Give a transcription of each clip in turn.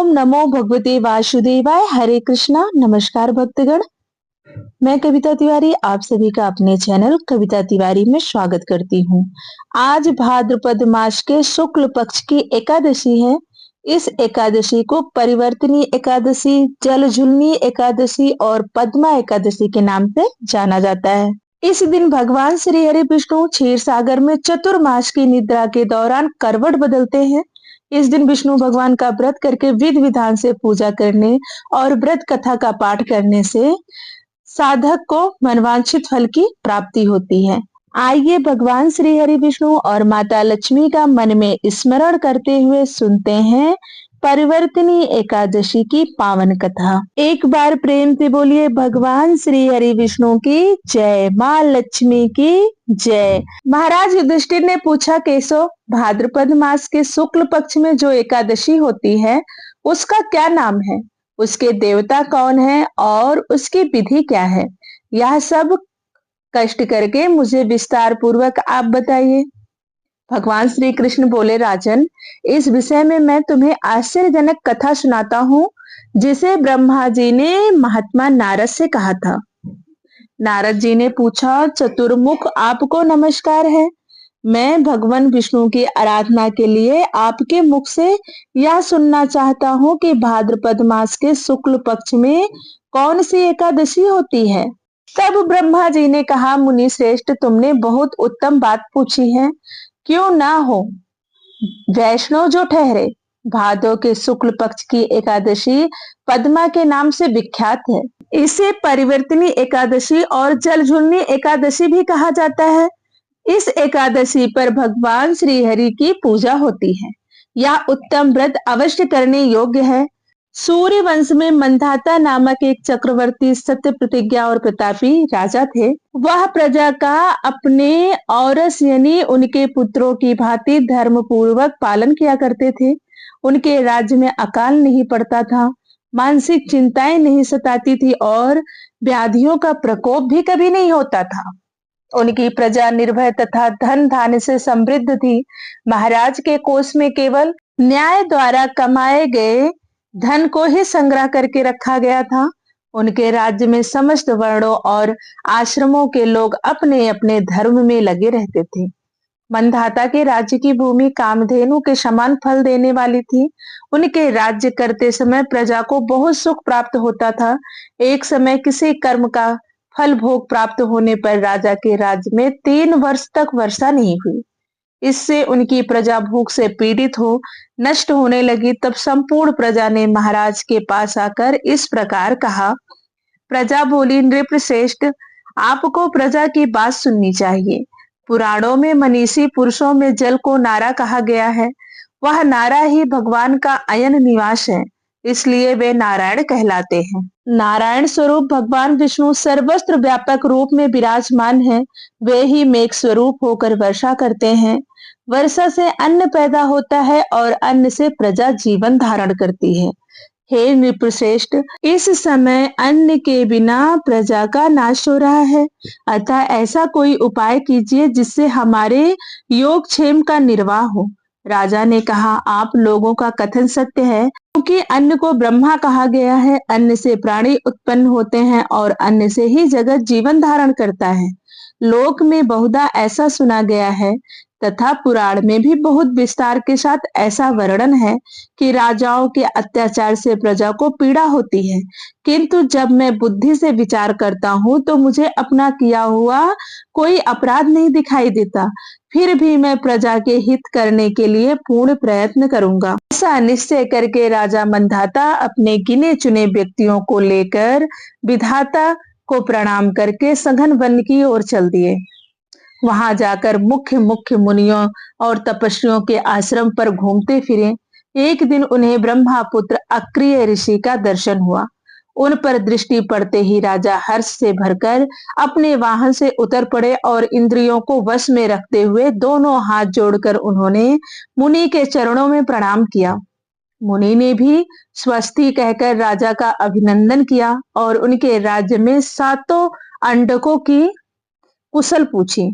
ओम नमो भगवते वासुदेवाय। हरे कृष्णा। नमस्कार भक्तगण, मैं कविता तिवारी आप सभी का अपने चैनल कविता तिवारी में स्वागत करती हूँ। आज भाद्रपद मास के शुक्ल पक्ष की एकादशी है। इस एकादशी को परिवर्तनी एकादशी, जलझुलनी एकादशी और पद्मा एकादशी के नाम से जाना जाता है। इस दिन भगवान श्री हरि विष्णु क्षीर सागर में चतुर्मास की निद्रा के दौरान करवट बदलते हैं। इस दिन विष्णु भगवान का व्रत करके विधि विधान से पूजा करने और व्रत कथा का पाठ करने से साधक को मनवांछित फल की प्राप्ति होती है। आइए भगवान श्री हरि विष्णु और माता लक्ष्मी का मन में स्मरण करते हुए सुनते हैं परिवर्तनी एकादशी की पावन कथा। एक बार प्रेम से बोलिए भगवान श्री हरि विष्णु की जय, माँ लक्ष्मी की जय। महाराज युधिष्ठिर ने पूछा, केशव, भाद्रपद मास के शुक्ल पक्ष में जो एकादशी होती है उसका क्या नाम है, उसके देवता कौन है और उसकी विधि क्या है? यह सब कष्ट करके मुझे विस्तार पूर्वक आप बताइए। भगवान श्री कृष्ण बोले, राजन, इस विषय में मैं तुम्हें आश्चर्यजनक कथा सुनाता हूँ जिसे ब्रह्मा जी ने महात्मा नारद से कहा था। नारद जी ने पूछा, चतुर्मुख, आपको नमस्कार है। मैं भगवान विष्णु की आराधना के लिए आपके मुख से यह सुनना चाहता हूँ कि भाद्रपद मास के शुक्ल पक्ष में कौन सी एकादशी होती है। तब ब्रह्मा जी ने कहा, मुनि श्रेष्ठ, तुमने बहुत उत्तम बात पूछी है। क्यों ना हो, वैष्णव जो ठहरे। भादो के शुक्ल पक्ष की एकादशी पद्मा के नाम से विख्यात है। इसे परिवर्तनी एकादशी और जलझुलनी एकादशी भी कहा जाता है। इस एकादशी पर भगवान श्री हरि की पूजा होती है। यह उत्तम व्रत अवश्य करने योग्य है। सूर्य वंश में मंधाता नामक एक चक्रवर्ती सत्य प्रतिज्ञा और प्रतापी राजा थे। वह प्रजा का अपने औरस यानी उनके पुत्रों की भांति धर्म पूर्वक पालन किया करते थे। उनके राज्य में अकाल नहीं पड़ता था, मानसिक चिंताएं नहीं सताती थी और व्याधियों का प्रकोप भी कभी नहीं होता था। उनकी प्रजा निर्भय तथा धन धान्य से समृद्ध थी। महाराज के कोष में केवल न्याय द्वारा कमाए गए धन को ही संग्रह करके रखा गया था। उनके राज्य में समस्त वर्णों और आश्रमों के लोग अपने अपने धर्म में लगे रहते थे। मंधाता के राज्य की भूमि कामधेनु के समान फल देने वाली थी। उनके राज्य करते समय प्रजा को बहुत सुख प्राप्त होता था। एक समय किसी कर्म का फल भोग प्राप्त होने पर राजा के राज्य में 3 वर्ष तक वर्षा नहीं हुई। इससे उनकी प्रजा भूख से पीड़ित हो नष्ट होने लगी। तब संपूर्ण प्रजा ने महाराज के पास आकर इस प्रकार कहा। प्रजा बोली, नृपश्रेष्ठ, आपको प्रजा की बात सुननी चाहिए। पुराणों में मनीषी पुरुषों में जल को नारा कहा गया है। वह नारा ही भगवान का अयन निवास है, इसलिए वे नारायण कहलाते हैं। नारायण स्वरूप भगवान विष्णु सर्वत्र व्यापक रूप में विराजमान है। वे ही मेघ स्वरूप होकर वर्षा करते हैं। वर्षा से अन्न पैदा होता है और अन्न से प्रजा जीवन धारण करती है। हे नृपश्रेष्ठ, इस समय अन्न के बिना प्रजा का नाश हो रहा है, अतः ऐसा कोई उपाय कीजिए जिससे हमारे योगक्षेम का निर्वाह हो। राजा ने कहा, आप लोगों का कथन सत्य है, क्योंकि अन्न को ब्रह्मा कहा गया है। अन्न से प्राणी उत्पन्न होते हैं और अन्न से ही जगत जीवन धारण करता है। लोक में बहुधा ऐसा सुना गया है तथा पुराण में भी बहुत विस्तार के साथ ऐसा वर्णन है कि राजाओं के अत्याचार से प्रजा को पीड़ा होती है, किंतु जब मैं बुद्धि से विचार करता हूँ तो मुझे अपना किया हुआ कोई अपराध नहीं दिखाई देता। फिर भी मैं प्रजा के हित करने के लिए पूर्ण प्रयत्न करूंगा। ऐसा निश्चय करके राजा मंधाता अपने गिने चुने व्यक्तियों को लेकर विधाता को प्रणाम करके सघन वन की ओर चल दिए। वहां जाकर मुख्य मुख्य मुनियों और तपस्वियों के आश्रम पर घूमते फिरे। एक दिन उन्हें ब्रह्मापुत्र अक्रिय ऋषि का दर्शन हुआ। उन पर दृष्टि पड़ते ही राजा हर्ष से भरकर अपने वाहन से उतर पड़े और इंद्रियों को वश में रखते हुए दोनों हाथ जोड़कर उन्होंने मुनि के चरणों में प्रणाम किया। मुनि ने भी स्वस्ति कहकर राजा का अभिनंदन किया और उनके राज्य में 7 अंडकों की कुशल पूछी।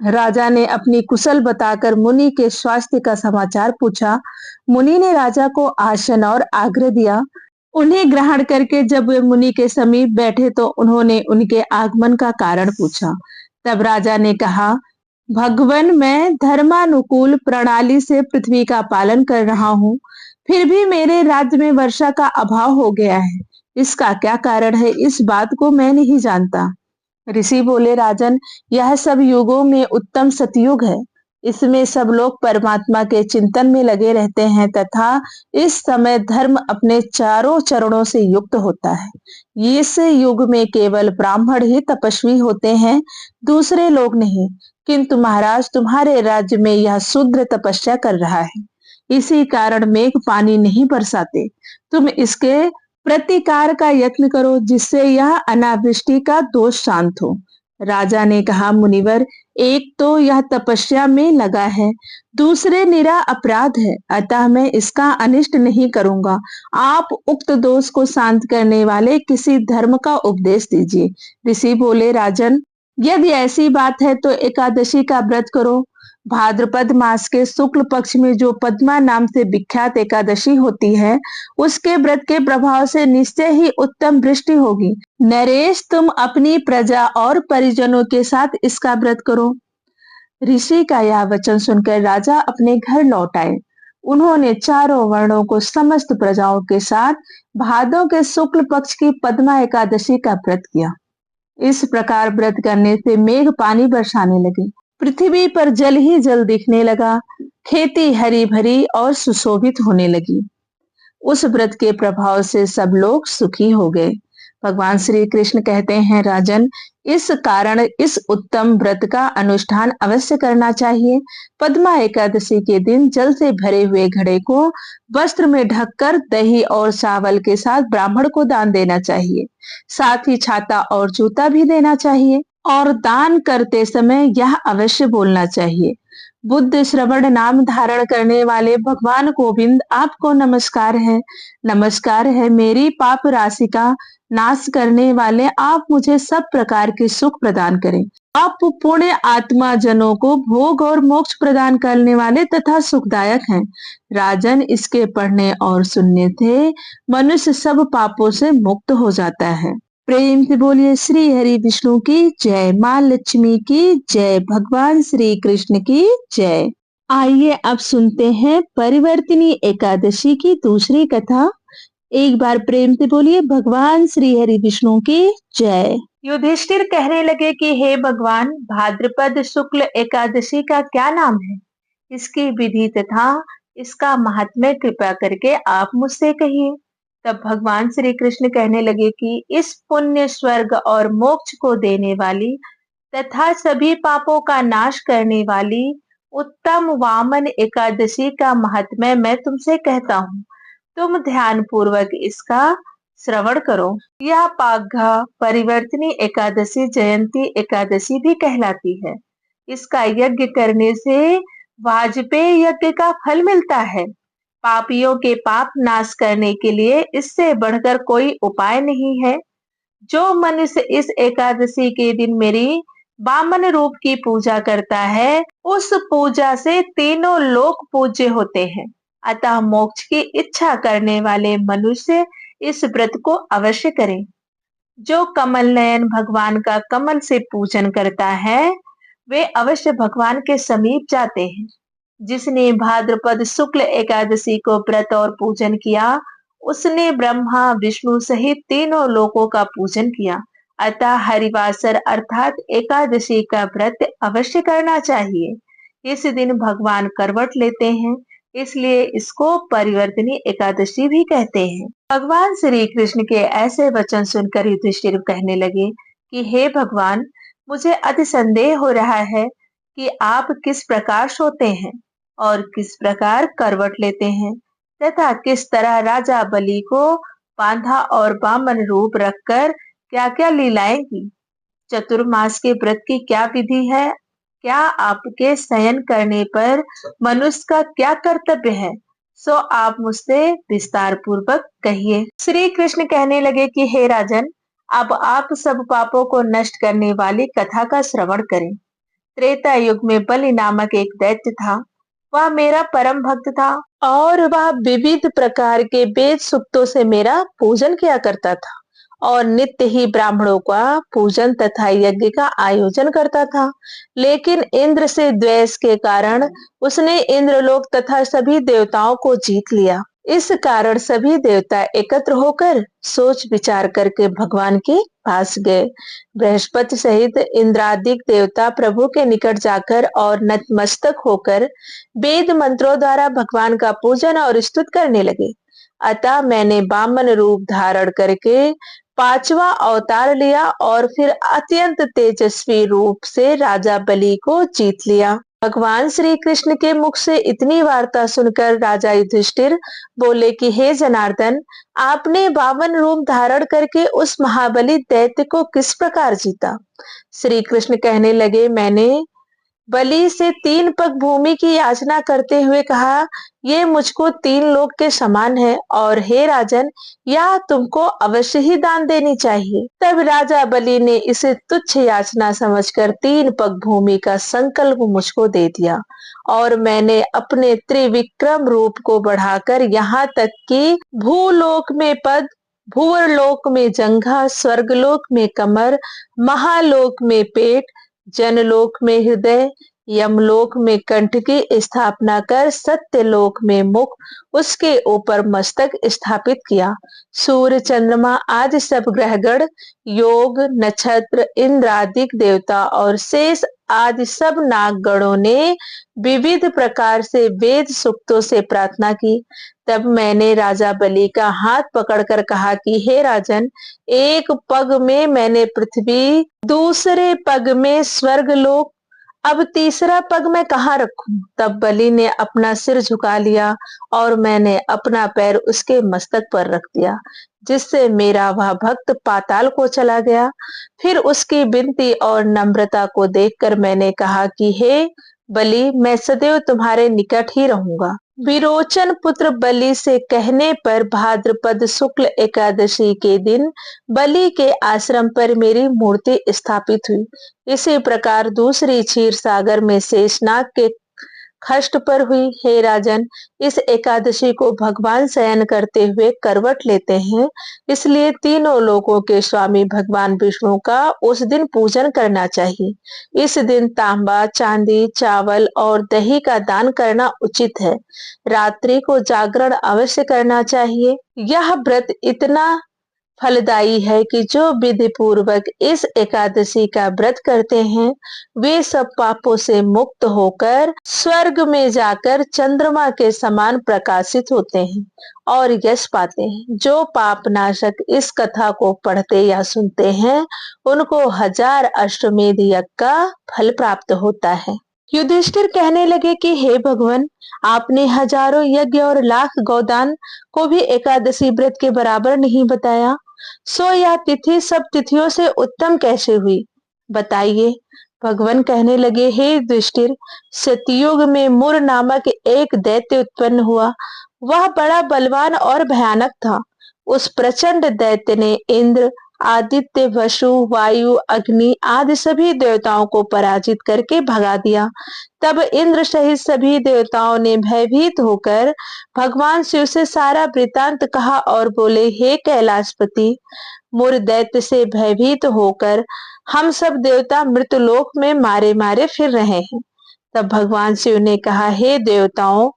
राजा ने अपनी कुशल बताकर मुनि के स्वास्थ्य का समाचार पूछा। मुनि ने राजा को आसन और आग्रह दिया। उन्हें ग्रहण करके जब वे मुनि के समीप बैठे तो उन्होंने उनके आगमन का कारण पूछा। तब राजा ने कहा, भगवन, मैं धर्मानुकूल प्रणाली से पृथ्वी का पालन कर रहा हूँ, फिर भी मेरे राज्य में वर्षा का अभाव हो गया है। इसका क्या कारण है, इस बात को मैं नहीं जानता। ऋषि बोले, राजन, यह सब युगों में उत्तम सतयुग है। इसमें सब लोग परमात्मा के चिंतन में लगे रहते हैं तथा इस समय धर्म अपने चारों चरणों से युक्त होता है। इस युग में केवल ब्राह्मण ही तपस्वी होते हैं, दूसरे लोग नहीं। किंतु महाराज, तुम्हारे राज्य में यह शूद्र तपस्या कर रहा है, इसी कारण मेघ पानी नहीं बरसाते। तुम इसके प्रतिकार का यत्न करो, जिससे यह अनावृष्टि का दोष शांत हो। राजा ने कहा, मुनिवर, एक तो यह तपस्या में लगा है, दूसरे निरा अपराध है, अतः मैं इसका अनिष्ट नहीं करूंगा। आप उक्त दोष को शांत करने वाले किसी धर्म का उपदेश दीजिए। ऋषि बोले, राजन, यदि ऐसी बात है तो एकादशी का व्रत करो। भाद्रपद मास के शुक्ल पक्ष में जो पद्मा नाम से विख्यात एकादशी होती है, उसके व्रत के प्रभाव से निश्चय ही उत्तम वृष्टि होगी। नरेश, तुम अपनी प्रजा और परिजनों के साथ इसका व्रत करो। ऋषि का यह वचन सुनकर राजा अपने घर लौट आए। उन्होंने चारों वर्णों को समस्त प्रजाओं के साथ भादों के शुक्ल पक्ष की पद्मा एकादशी का व्रत किया। इस प्रकार व्रत करने से मेघ पानी बरसाने लगे, पृथ्वी पर जल ही जल दिखने लगा, खेती हरी भरी और सुशोभित होने लगी। उस व्रत के प्रभाव से सब लोग सुखी हो गए। भगवान श्री कृष्ण कहते हैं, राजन, इस कारण इस उत्तम व्रत का अनुष्ठान अवश्य करना चाहिए। पद्मा एकादशी के दिन जल से भरे हुए घड़े को वस्त्र में ढककर दही और चावल के साथ ब्राह्मण को दान देना चाहिए। साथ ही छाता और जूता भी देना चाहिए और दान करते समय यह अवश्य बोलना चाहिए, बुद्ध श्रवण नाम धारण करने वाले भगवान गोविंद, आपको नमस्कार है। नमस्कार है मेरी पाप राशि का नाश करने वाले, आप मुझे सब प्रकार के सुख प्रदान करें। आप पुण्य आत्मा जनों को भोग और मोक्ष प्रदान करने वाले तथा सुखदायक हैं। राजन, इसके पढ़ने और सुनने से मनुष्य सब पापों से मुक्त हो जाता है। प्रेम से बोलिए श्री हरि विष्णु की जय, माँ लक्ष्मी की जय, भगवान श्री कृष्ण की जय। आइए अब सुनते हैं परिवर्तिनी एकादशी की दूसरी कथा। एक बार प्रेम से बोलिए भगवान श्री हरि विष्णु की जय। युधिष्ठिर कहने लगे कि हे भगवान, भाद्रपद शुक्ल एकादशी का क्या नाम है? इसकी विधि तथा इसका महात्म्य कृपा करके आप मुझसे कहिए। तब भगवान श्री कृष्ण कहने लगे कि इस पुण्य, स्वर्ग और मोक्ष को देने वाली तथा सभी पापों का नाश करने वाली उत्तम वामन एकादशी का महात्म्य मैं तुमसे कहता हूँ। तुम ध्यान पूर्वक इसका श्रवण करो। यह पाघा परिवर्तनी एकादशी जयंती एकादशी भी कहलाती है। इसका यज्ञ करने से वाजपेय यज्ञ का फल मिलता है। पापियों के पाप नाश करने के लिए इससे बढ़कर कोई उपाय नहीं है। जो मनुष्य इस एकादशी के दिन मेरी वामन रूप की पूजा करता है, उस पूजा से तीनों लोक पूज्य होते हैं। अतः मोक्ष की इच्छा करने वाले मनुष्य इस व्रत को अवश्य करें। जो कमल नयन भगवान का कमल से पूजन करता है, वे अवश्य भगवान के समीप जाते हैं। जिसने भाद्रपद शुक्ल एकादशी को व्रत और पूजन किया, उसने ब्रह्मा विष्णु सहित तीनों लोकों का पूजन किया। अतः हरिवासर अर्थात एकादशी का व्रत अवश्य करना चाहिए। इस दिन भगवान करवट लेते हैं, इसलिए इसको परिवर्तनी एकादशी भी कहते हैं। भगवान श्री कृष्ण के ऐसे वचन सुनकर युधिष्ठिर कहने लगे कि हे भगवान, मुझे अति संदेह हो रहा है कि आप किस प्रकार सोते हैं और किस प्रकार करवट लेते हैं तथा किस तरह राजा बलि को बांधा और वामन रूप रखकर क्या क्या लीलाएं की। चतुर्मास के व्रत की क्या विधि है? क्या आपके शयन करने पर मनुष्य का क्या कर्तव्य है? सो आप मुझसे विस्तार पूर्वक कहिए। श्री कृष्ण कहने लगे कि हे राजन, अब आप सब पापों को नष्ट करने वाली कथा का श्रवण करें। त्रेता युग में बलि नामक एक दैत्य था। वह मेरा परम भक्त था और वह विविध प्रकार के वेद सूक्तों से मेरा पूजन किया करता था और नित्य ही ब्राह्मणों का पूजन तथा यज्ञ का आयोजन करता था। लेकिन इंद्र से द्वेष के कारण उसने इंद्रलोक तथा सभी देवताओं को जीत लिया। इस कारण सभी देवता एकत्र होकर सोच विचार करके भगवान के पास गए। बृहस्पति सहित इंद्रादिक देवता प्रभु के निकट जाकर और नतमस्तक होकर वेद मंत्रों द्वारा भगवान का पूजन और स्तुति करने लगे। अतः मैंने वामन रूप धारण करके पांचवा अवतार लिया और फिर अत्यंत तेजस्वी रूप से राजा बलि को जीत लिया। भगवान श्री कृष्ण के मुख से इतनी वार्ता सुनकर राजा युधिष्ठिर बोले कि हे जनार्दन, आपने वामन रूप धारण करके उस महाबली दैत्य को किस प्रकार जीता? श्री कृष्ण कहने लगे, मैंने बलि से 3 पग भूमि की याचना करते हुए कहा, ये मुझको 3 लोक के समान है और हे राजन, यह तुमको अवश्य ही दान देनी चाहिए। तब राजा बलि ने इसे तुच्छ याचना समझकर 3 पग भूमि का संकल्प मुझको दे दिया और मैंने अपने त्रिविक्रम रूप को बढ़ाकर यहाँ तक कि भूलोक में पद, भूवरलोक में जंघा, स्वर्गलोक में कमर, महालोक में पेट, जनलोक में हृदय, यमलोक में कंठ की स्थापना कर सत्यलोक में मुख, उसके ऊपर मस्तक स्थापित किया। सूर्य, चंद्रमा आदि सब ग्रहगण, योग, नक्षत्र, इंद्रादिक देवता और शेष आदि सब नागगणों ने विविध प्रकार से वेद सूक्तों से प्रार्थना की। तब मैंने राजा बलि का हाथ पकड़कर कहा कि हे राजन, एक पग में मैंने पृथ्वी, दूसरे पग में स्वर्गलोक, अब तीसरा पग मैं कहाँ रखूं? तब बलि ने अपना सिर झुका लिया और मैंने अपना पैर उसके मस्तक पर रख दिया, जिससे मेरा वह भक्त पाताल को चला गया। फिर उसकी विनती और नम्रता को देखकर मैंने कहा कि हे बलि, मैं सदैव तुम्हारे निकट ही रहूंगा। विरोचन पुत्र बलि से कहने पर भाद्रपद शुक्ल एकादशी के दिन बलि के आश्रम पर मेरी मूर्ति स्थापित हुई। इसी प्रकार दूसरी क्षीर सागर में शेषनाग के खष्ट पर हुई। हे राजन, इस एकादशी को भगवान शयन करते हुए करवट लेते हैं, इसलिए तीनों लोकों के स्वामी भगवान विष्णु का उस दिन पूजन करना चाहिए। इस दिन तांबा, चांदी, चावल और दही का दान करना उचित है। रात्रि को जागरण अवश्य करना चाहिए। यह व्रत इतना फलदायी है कि जो विधि पूर्वक इस एकादशी का व्रत करते हैं, वे सब पापों से मुक्त होकर स्वर्ग में जाकर चंद्रमा के समान प्रकाशित होते हैं और यश पाते हैं। जो पाप नाशक इस कथा को पढ़ते या सुनते हैं, उनको 1000 अश्वमेध यज्ञ का फल प्राप्त होता है। युधिष्ठिर कहने लगे कि हे भगवान, आपने हजारों यज्ञ और लाख गौदान को भी एकादशी व्रत के बराबर नहीं बताया, सो यह तिथि सब तिथियों से उत्तम कैसे हुई, बताइए। भगवान कहने लगे, हे युधिष्ठिर, सतयुग में मुर नामक एक दैत्य उत्पन्न हुआ। वह बड़ा बलवान और भयानक था। उस प्रचंड दैत्य ने इंद्र, आदित्य, वसु, वायु, अग्नि आदि सभी देवताओं को पराजित करके भगा दिया। तब इंद्र सहित सभी देवताओं ने भयभीत होकर भगवान शिव से सारा वृतांत कहा और बोले, हे कैलाशपति, मुर दैत्य से भयभीत होकर हम सब देवता मृतलोक में मारे मारे फिर रहे हैं। तब भगवान शिव ने कहा, हे देवताओं,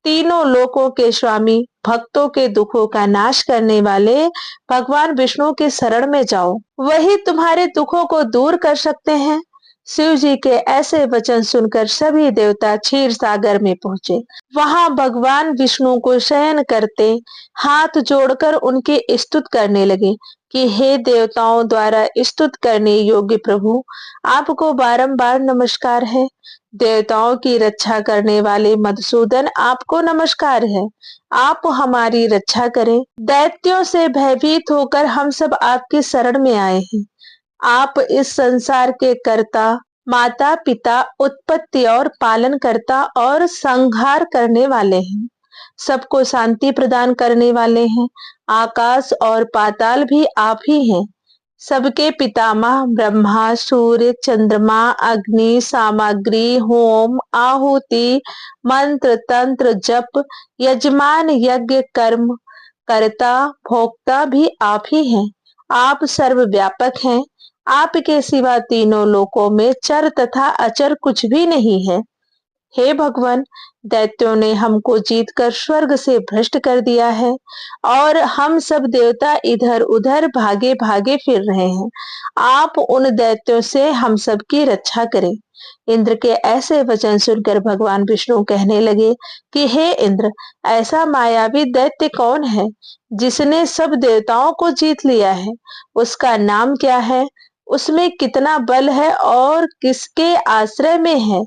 तीनों लोकों के स्वामी, भक्तों के दुखों का नाश करने वाले भगवान विष्णु के शरण में जाओ, वही तुम्हारे दुखों को दूर कर सकते हैं। शिव जी के ऐसे वचन सुनकर सभी देवता क्षीर सागर में पहुंचे। वहां भगवान विष्णु को शयन करते हाथ जोड़कर उनकी स्तुत करने लगे कि हे देवताओं द्वारा स्तुत करने योग्य प्रभु, आपको बारंबार नमस्कार है। देवताओं की रक्षा करने वाले मधुसूदन, आपको नमस्कार है। आप हमारी रक्षा करें। दैत्यों से भयभीत होकर हम सब आपकी शरण में आए हैं। आप इस संसार के कर्ता, माता पिता, उत्पत्ति और पालन करता और संहार करने वाले हैं। सबको शांति प्रदान करने वाले हैं। आकाश और पाताल भी आप ही हैं। सबके पितामह ब्रह्मा, सूर्य, चंद्रमा, अग्नि, सामग्री, होम, आहुति, मंत्र, तंत्र, जप, यजमान, यज्ञ, कर्म, कर्ता, भोक्ता भी आप ही हैं। आप सर्वव्यापक हैं। आपके सिवा तीनों लोकों में चर तथा अचर कुछ भी नहीं है। हे भगवान, दैत्यों ने हमको जीतकर स्वर्ग से भ्रष्ट कर दिया है और हम सब देवता इधर उधर भागे भागे फिर रहे हैं। आप उन दैत्यों से हम सब की रक्षा करें। इंद्र के ऐसे वचन सुनकर भगवान विष्णु कहने लगे कि हे इंद्र, ऐसा मायावी दैत्य कौन है जिसने सब देवताओं को जीत लिया है? उसका नाम क्या है? उसमें कितना बल है और किसके आश्रय में है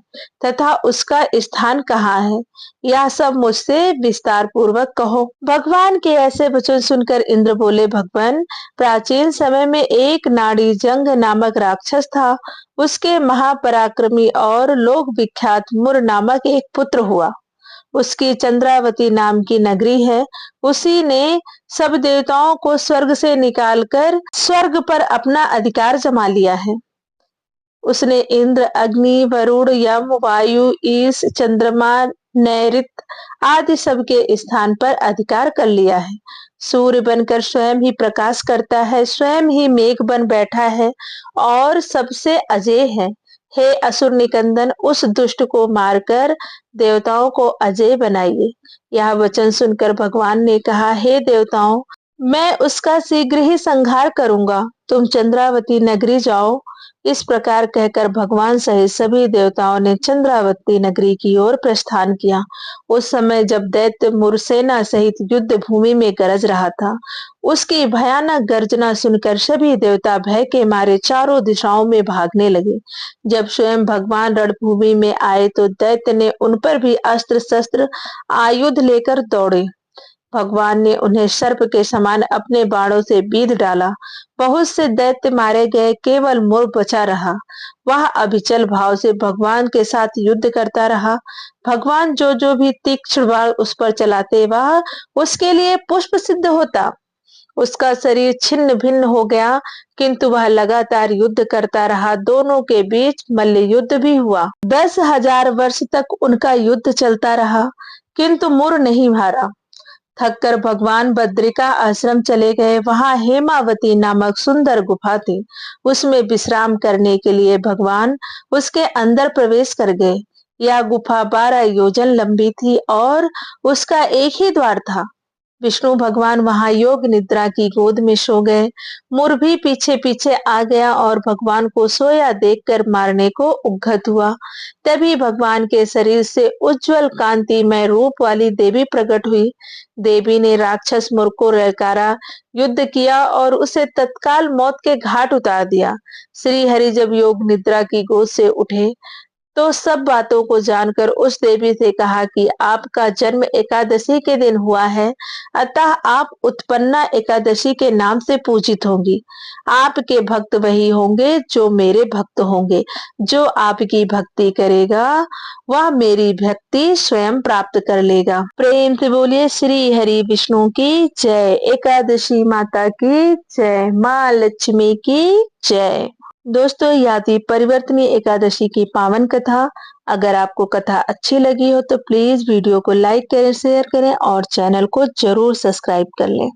तथा उसका स्थान कहाँ है? यह सब मुझसे विस्तार पूर्वक कहो। भगवान के ऐसे वचन सुनकर इंद्र बोले, भगवान, प्राचीन समय में एक नाड़ी जंग नामक राक्षस था। उसके महापराक्रमी और लोक विख्यात मुर नामक एक पुत्र हुआ। उसकी चंद्रावती नाम की नगरी है। उसी ने सब देवताओं को स्वर्ग से निकालकर स्वर्ग पर अपना अधिकार जमा लिया है। उसने इंद्र, अग्नि, वरुण, यम, वायु, ईश, चंद्रमा, नैऋत आदि सबके स्थान पर अधिकार कर लिया है। सूर्य बनकर स्वयं ही प्रकाश करता है, स्वयं ही मेघ बन बैठा है और सबसे अजय है। हे असुर निकंदन, उस दुष्ट को मारकर देवताओं को अजय बनाइए। यह वचन सुनकर भगवान ने कहा, हे देवताओं, मैं उसका शीघ्र ही संहार करूंगा। तुम चंद्रावती नगरी जाओ। इस प्रकार कहकर भगवान सहित सभी देवताओं ने चंद्रावती नगरी की ओर प्रस्थान किया। उस समय जब दैत्य मुरसेना सहित युद्ध भूमि में गरज रहा था, उसकी भयानक गर्जना सुनकर सभी देवता भय के मारे चारों दिशाओं में भागने लगे। जब स्वयं भगवान रणभूमि में आए तो दैत्य ने उन पर भी अस्त्र शस्त्र आयुध लेकर दौड़े। भगवान ने उन्हें सर्प के समान अपने बाणों से बीध डाला। बहुत से दैत्य मारे गए, केवल मुर बचा रहा। वह अभिचल भाव से भगवान के साथ युद्ध करता रहा। भगवान जो जो भी तीक्ष्ण बाण उस पर चलाते, वह उसके लिए पुष्प सिद्ध होता। उसका शरीर छिन्न भिन्न हो गया, किंतु वह लगातार युद्ध करता रहा। दोनों के बीच मल्ल युद्ध भी हुआ। 10,000 वर्ष तक उनका युद्ध चलता रहा, किंतु मुर नहीं हारा। थककर भगवान बद्रिका आश्रम चले गए। वहां हेमावती नामक सुंदर गुफा थी। उसमें विश्राम करने के लिए भगवान उसके अंदर प्रवेश कर गए। यह गुफा 12 योजन लंबी थी और उसका एक ही द्वार था। विष्णु भगवान वहां योग निद्रा की गोद में सो गए। मुर भी पीछे पीछे आ गया और भगवान को सोया देखकर मारने को उद्यत हुआ। तभी भगवान के शरीर से उज्जवल कांतिमय रूप वाली देवी प्रकट हुई। देवी ने राक्षस मुर को ललकारा, युद्ध किया और उसे तत्काल मौत के घाट उतार दिया। श्री हरि जब योग निद्रा की गोद से उठे तो सब बातों को जानकर उस देवी से कहा कि आपका जन्म एकादशी के दिन हुआ है, अतः आप उत्पन्ना एकादशी के नाम से पूजित होंगी। आपके भक्त वही होंगे जो मेरे भक्त होंगे। जो आपकी भक्ति करेगा वह मेरी भक्ति स्वयं प्राप्त कर लेगा। प्रेम से बोलिए श्री हरि विष्णु की जय। एकादशी माता की जय। माँ लक्ष्मी की जय। दोस्तों, यह थी परिवर्तनी एकादशी की पावन कथा। अगर आपको कथा अच्छी लगी हो तो प्लीज वीडियो को लाइक करें, शेयर करें और चैनल को जरूर सब्सक्राइब कर लें।